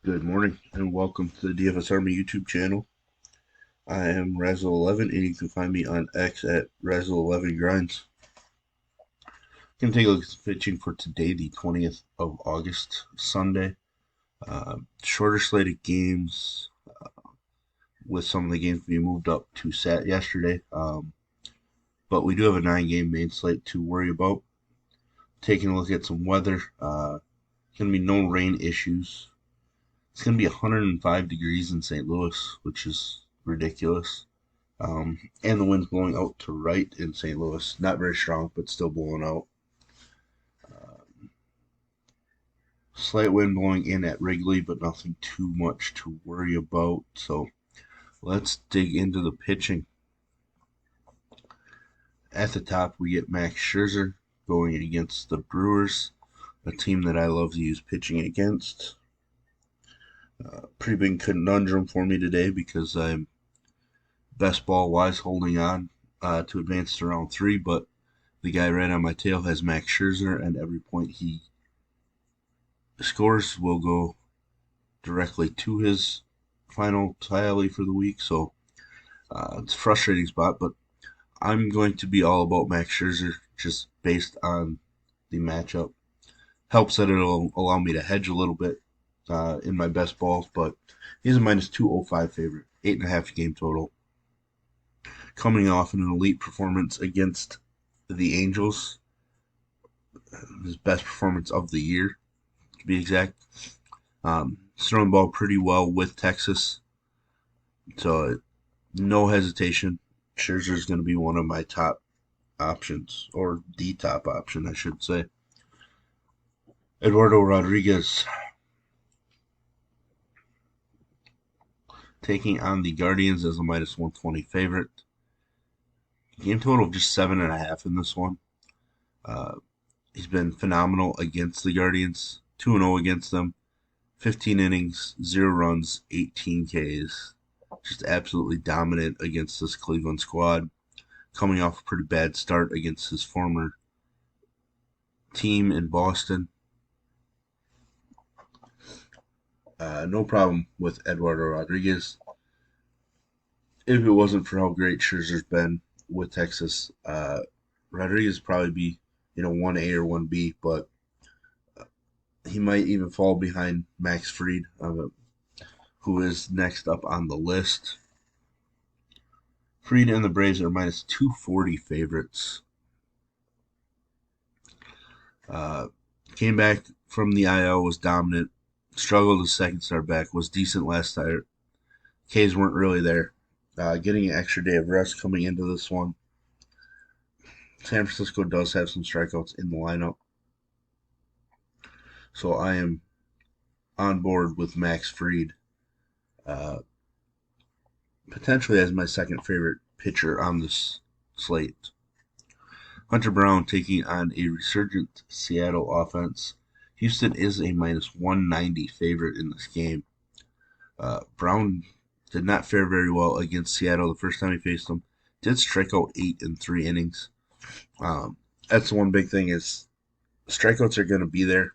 Good morning and welcome to the DFS Army YouTube channel. I am Razzle11 and you can find me on X at Razzle11Grinds. Going to take a look at the pitching for today, the 20th of August, Sunday. Shorter slate of games with some of the games being moved up to Sat yesterday. But we do have a 9-game main slate to worry about. Taking a look at some weather. Going to be no rain issues. It's going to be 105 degrees in St. Louis, which is ridiculous. And the wind's blowing out to right in St. Louis. Not very strong, but still blowing out. Slight wind blowing in at Wrigley, but nothing too much to worry about. So let's dig into the pitching. At the top, we get Max Scherzer going against the Brewers, a team that I love to use pitching against. Pretty big conundrum for me today because I'm best ball wise holding on to advance to round 3, but the guy right on my tail has Max Scherzer, and every point he scores will go directly to his final tally for the week. So it's a frustrating spot, but I'm going to be all about Max Scherzer just based on the matchup. Helps that it'll allow me to hedge a little bit in my best balls, but he's a minus 205 favorite, 8.5 game total. Coming off an elite performance against the Angels, his best performance of the year, to be exact. He's throwing the ball pretty well with Texas, so no hesitation. Scherzer is going to be one of my top options, or the top option, I should say. Eduardo Rodriguez taking on the Guardians as a minus 120 favorite. Game total of just 7.5 in this one. He's been phenomenal against the Guardians. 2-0 against them. 15 innings, 0 runs, 18 Ks. Just absolutely dominant against this Cleveland squad. Coming off a pretty bad start against his former team in Boston. No problem with Eduardo Rodriguez. If it wasn't for how great Scherzer's been with Texas, Rodriguez would probably be 1A or 1B, but he might even fall behind Max Fried, who is next up on the list. Fried and the Braves are minus 240 favorites. Came back from the IL, was dominant. Struggled his second start back, was decent last start. Ks weren't really there. Getting an extra day of rest coming into this one. San Francisco does have some strikeouts in the lineup. So I am on board with Max Fried, potentially as my second favorite pitcher on this slate. Hunter Brown taking on a resurgent Seattle offense. Houston is a minus 190 favorite in this game. Brown did not fare very well against Seattle the first time he faced them. Did strike out 8 in 3 innings. That's the one big thing is strikeouts are going to be there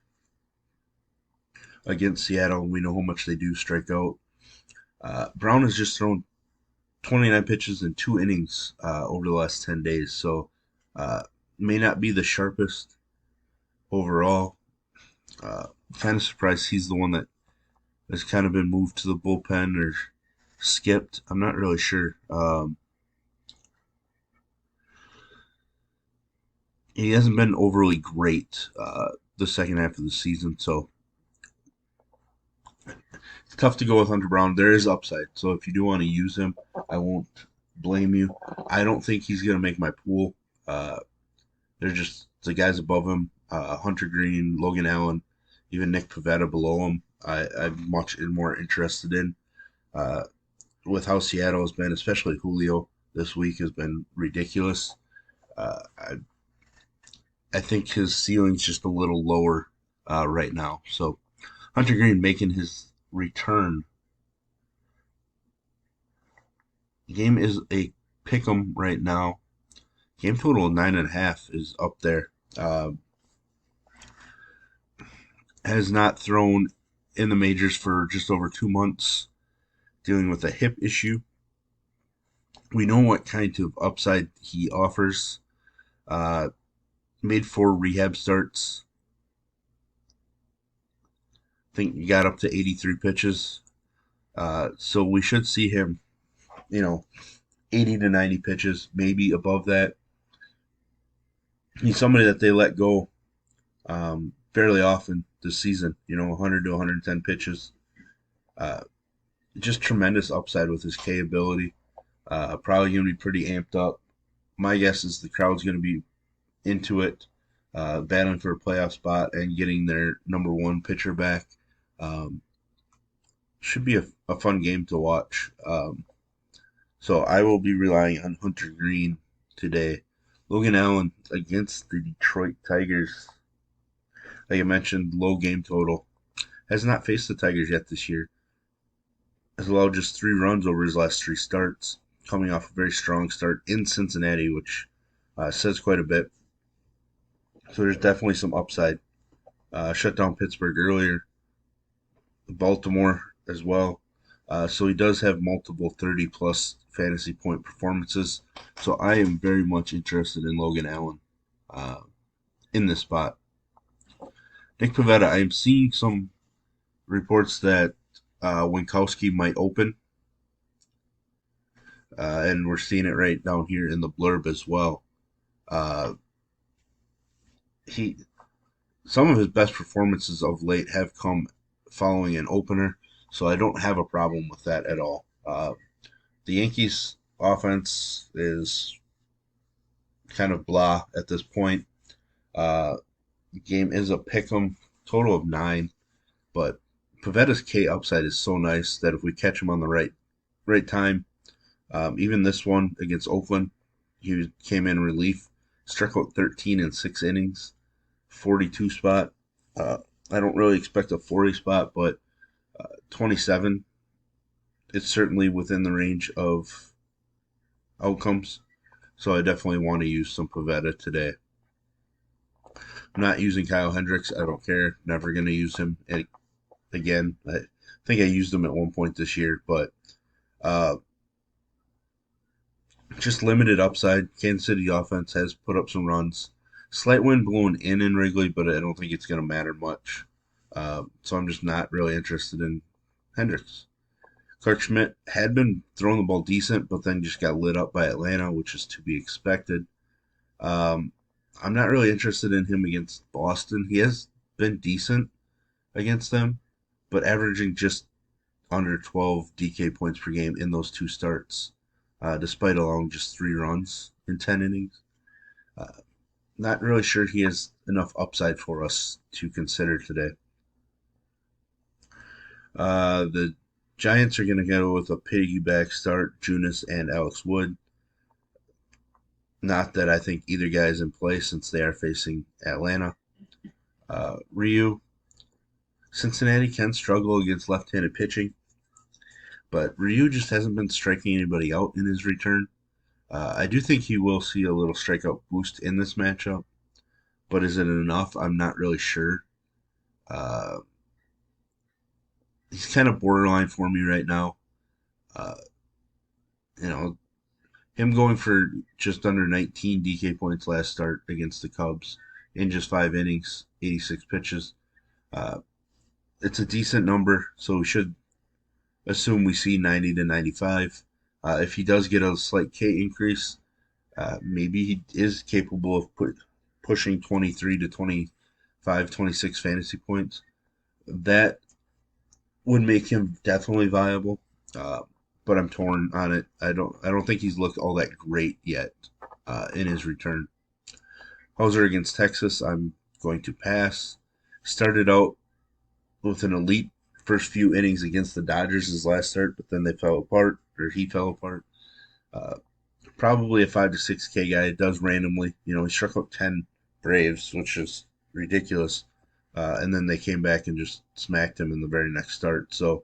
against Seattle. We know how much they do strike out. Brown has just thrown 29 pitches in 2 innings over the last 10 days, so may not be the sharpest overall. Kind of surprised he's the one that has kind of been moved to the bullpen or skipped. I'm not really sure. He hasn't been overly great the second half of the season, so it's tough to go with Hunter Brown. There is upside, so if you do want to use him, I won't blame you. I don't think he's going to make my pool. There's just the guys above him, Hunter Green, Logan Allen, even Nick Pivetta below him. I'm much more interested in. With how Seattle has been, especially Julio this week, has been ridiculous. I think his ceiling's just a little lower right now. So Hunter Green making his return. The game is a pick'em right now. Game total of 9.5 is up there. Has not thrown in the majors for just over 2 months, dealing with a hip issue. We know what kind of upside he offers. Uh, Made 4 rehab starts. I think he got up to 83 pitches. So we should see him, you know, 80 to 90 pitches, maybe above that. He's somebody that they let go fairly often this season, 100 to 110 pitches. Uh, just tremendous upside with his K ability. Probably going to be pretty amped up. My guess is the crowd's going to be into it, battling for a playoff spot and getting their number one pitcher back. Um, should be a fun game to watch. So I will be relying on Hunter Green today. Logan Allen against the Detroit Tigers. Like I mentioned, low game total. Has not faced the Tigers yet this year. Has allowed just 3 runs over his last 3 starts, coming off a very strong start in Cincinnati, which says quite a bit. So there's definitely some upside. Shut down Pittsburgh earlier, Baltimore as well. So he does have multiple 30-plus fantasy point performances. So I am very much interested in Logan Allen in this spot. Nick Pivetta, I am seeing some reports that Winkowski might open, and we're seeing it right down here in the blurb as well. Uh, he Some of his best performances of late have come following an opener, so I don't have a problem with that at all. The Yankees' offense is kind of blah at this point. The game is a pick 'em, total of 9, but Pavetta's K upside is so nice that if we catch him on the right time, even this one against Oakland, he came in relief, struck out 13 in 6 innings, 42 spot. Uh, I don't really expect a 40 spot, but 27, it's certainly within the range of outcomes. So I definitely want to use some Pavetta today. I'm not using Kyle Hendricks. I don't care. Never going to use him again. I think I used him at one point this year, but uh, just limited upside. Kansas City offense has put up some runs. Slight wind blowing in Wrigley, but I don't think it's going to matter much. So I'm just not really interested in Hendricks. Clark Schmidt had been throwing the ball decent, but then just got lit up by Atlanta, which is to be expected. Um, I'm not really interested in him against Boston. He has been decent against them, but averaging just under 12 DK points per game in those 2 starts, despite allowing just 3 runs in 10 innings. Uh, Not really sure he has enough upside for us to consider today. The Giants are going to go with a piggyback start, Junis and Alex Wood. Not that I think either guy is in play since they are facing Atlanta. Ryu, Cincinnati can struggle against left-handed pitching, but Ryu just hasn't been striking anybody out in his return. I do think he will see a little strikeout boost in this matchup, but is it enough? I'm not really sure. Uh, he's kind of borderline for me right now. Uh, you know, him going for just under 19 DK points last start against the Cubs in just 5 innings, 86 pitches. Uh, it's a decent number, so we should assume we see 90 to 95. If he does get a slight K increase, maybe he is capable of pushing 23 to 25, 26 fantasy points. That would make him definitely viable, uh, but I'm torn on it. I don't think he's looked all that great yet in his return. Hauser against Texas, I'm going to pass. Started out with an elite first few innings against the Dodgers his last start, but then they fell apart, or he fell apart. Uh, Probably a 5 to 6K guy. It does randomly. He struck out 10 Braves, which is ridiculous. And then they came back and just smacked him in the very next start. So,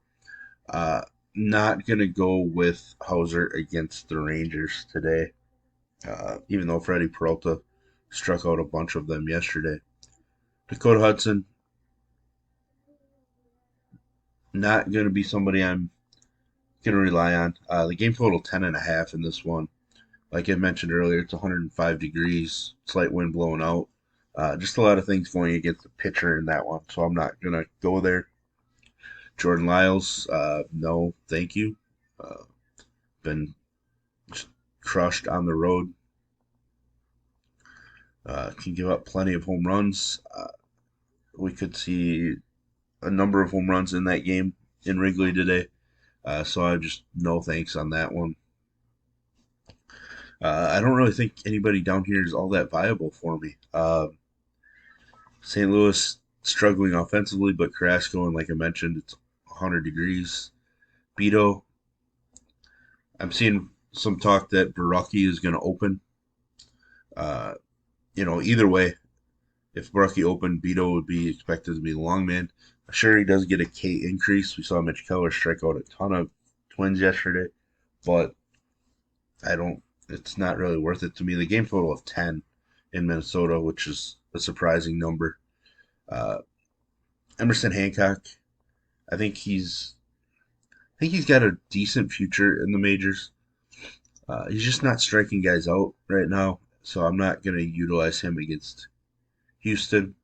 uh, not going to go with Hauser against the Rangers today, even though Freddie Peralta struck out a bunch of them yesterday. Dakota Hudson, Not going to be somebody I'm going to rely on. The game total 10.5 in this one. Like I mentioned earlier, it's 105 degrees, slight wind blowing out. Just a lot of things going against the pitcher in that one, so I'm not going to go there. Jordan Lyles, no, thank you. Uh, been crushed on the road. Can give up plenty of home runs. We could see a number of home runs in that game in Wrigley today. So I just no thanks on that one. I don't really think anybody down here is all that viable for me. St. Louis struggling offensively, but Carrasco, and like I mentioned, it's 100 degrees. Beto, I'm seeing some talk that Baraki is going to open. Uh, either way, if Baraki opened, Beto would be expected to be the long man. Sure, he does get a K increase. We saw Mitch Keller strike out a ton of Twins yesterday, but I don't. It's not really worth it to me. The game total of 10 in Minnesota, which is a surprising number. Uh, Emerson Hancock, I think he's got a decent future in the majors. He's just not striking guys out right now, so I'm not going to utilize him against Houston.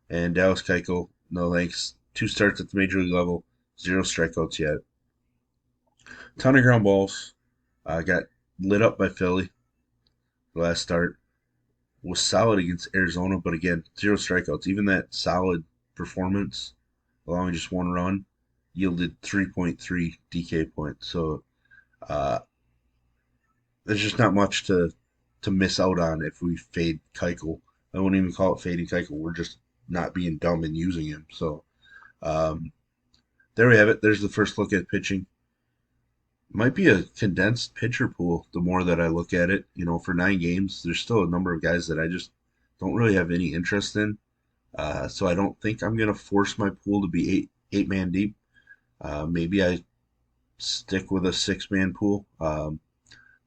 And Dallas Keuchel, no thanks. 2 starts at the major league level, 0 strikeouts yet. Ton of ground balls. Got lit up by Philly the last start. Was solid against Arizona, but again, 0 strikeouts. Even that solid performance, allowing just 1 run, yielded 3.3 DK points. So uh, there's just not much to miss out on if we fade Keuchel. I wouldn't even call it fading Keuchel. We're just not being dumb and using him. So um, there we have it. There's the first look at pitching. Might be a condensed pitcher pool the more that I look at it. For 9 games, there's still a number of guys that I just don't really have any interest in. So I don't think I'm gonna force my pool to be eight man deep. Maybe I stick with a 6 man pool. I'll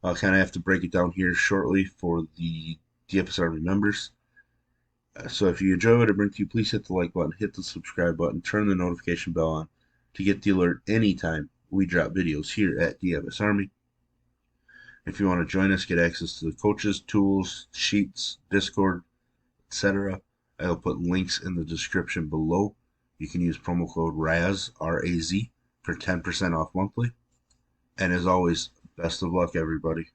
kind of have to break it down here shortly for the DFS Army members. So if you enjoy what I bring to you, please hit the like button, hit the subscribe button, turn the notification bell on to get the alert anytime we drop videos here at DFS Army. If you want to join us, get access to the coaches, tools, sheets, Discord, etc. I'll put links in the description below. You can use promo code RAZ, R-A-Z, for 10% off monthly. And as always, best of luck, everybody.